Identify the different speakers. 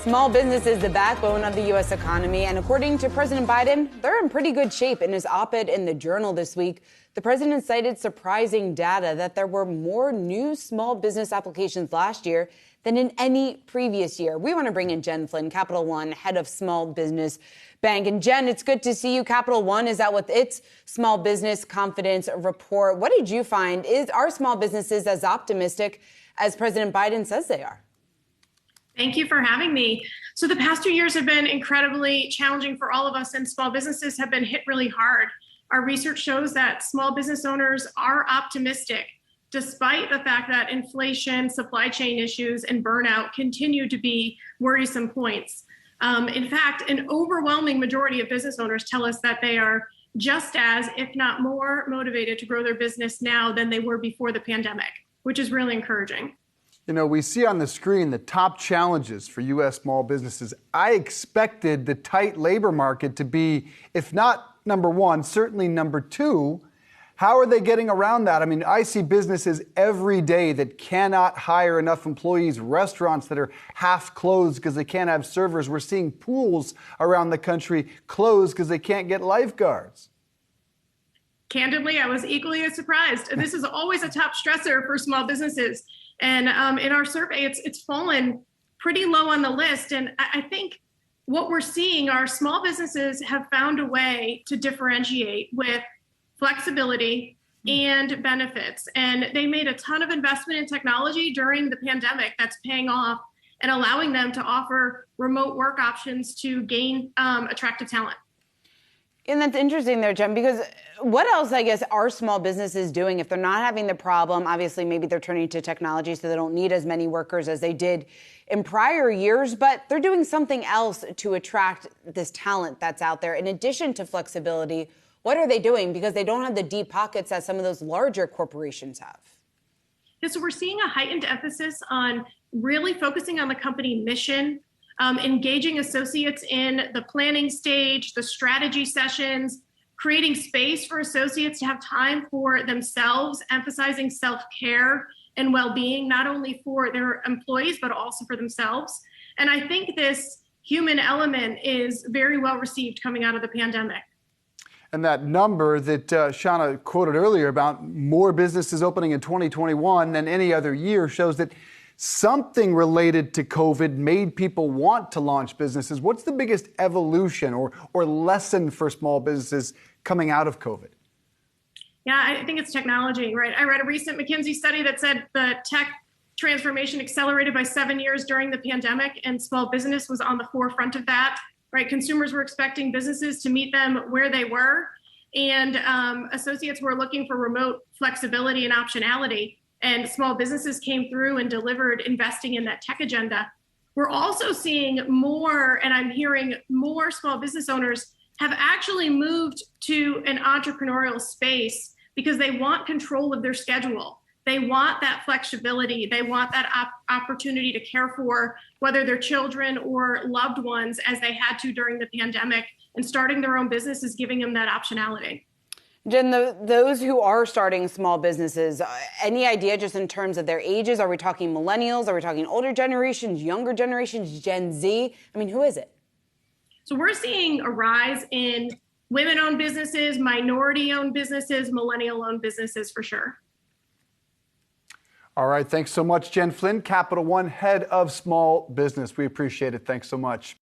Speaker 1: Small business is the backbone of the U.S. economy, and according to President Biden, they're in pretty good shape. In his op-ed in the Journal this week, the president cited surprising data that there were more new small business applications last year than in any previous year. We want to bring in Jenn Flynn, Capital One, head of small business bank. And Jenn, it's good to see you. Capital One is out with its small business confidence report. What did you find? Are small businesses as optimistic as President Biden says they are?
Speaker 2: Thank you for having me. So the past 2 years have been incredibly challenging for all of us, and small businesses have been hit really hard. Our research shows that small business owners are optimistic, despite the fact that inflation, supply chain issues, and burnout continue to be worrisome points. In fact, an overwhelming majority of business owners tell us that they are just as, if not more, motivated to grow their business now than they were before the pandemic, which is really encouraging.
Speaker 3: You know, we see on the screen the top challenges for U.S. small businesses. I expected the tight labor market to be, if not number one, certainly number two. How are they getting around that? I mean, I see businesses every day that cannot hire enough employees, restaurants that are half closed because they can't have servers. We're seeing pools around the country closed because they can't get lifeguards.
Speaker 2: Candidly, I was equally as surprised. This is always a top stressor for small businesses. And in our survey, it's fallen pretty low on the list. And I think what we're seeing are small businesses have found a way to differentiate with flexibility and benefits. And they made a ton of investment in technology during the pandemic that's paying off and allowing them to offer remote work options to gain attractive talent.
Speaker 1: And that's interesting there, Jenn, because what else, I guess, are small businesses doing if they're not having the problem? Obviously, maybe they're turning to technology so they don't need as many workers as they did in prior years, but they're doing something else to attract this talent that's out there. In addition to flexibility, what are they doing? Because they don't have the deep pockets that some of those larger corporations have.
Speaker 2: Yeah, so we're seeing a heightened emphasis on really focusing on the company mission, engaging associates in the planning stage, the strategy sessions, creating space for associates to have time for themselves, emphasizing self-care and well-being, not only for their employees, but also for themselves. And I think this human element is very well received coming out of the pandemic.
Speaker 3: And that number that Seana quoted earlier about more businesses opening in 2021 than any other year shows that something related to COVID made people want to launch businesses. What's the biggest evolution or lesson for small businesses coming out of COVID?
Speaker 2: Yeah, I think it's technology, right? I read a recent McKinsey study that said the tech transformation accelerated by 7 years during the pandemic, and small business was on the forefront of that, right? Consumers were expecting businesses to meet them where they were, and associates were looking for remote flexibility and optionality. And small businesses came through and delivered investing in that tech agenda. We're also seeing more, and I'm hearing more small business owners have actually moved to an entrepreneurial space because they want control of their schedule. They want that flexibility. They want that opportunity to care for whether their children or loved ones as they had to during the pandemic, and starting their own business is giving them that optionality.
Speaker 1: Jenn, those who are starting small businesses, any idea just in terms of their ages? Are we talking millennials? Are we talking older generations, younger generations, Gen Z? I mean, who is it?
Speaker 2: So we're seeing a rise in women-owned businesses, minority-owned businesses, millennial-owned businesses for sure.
Speaker 3: All right. Thanks so much, Jenn Flynn, Capital One, head of small business. We appreciate it. Thanks so much.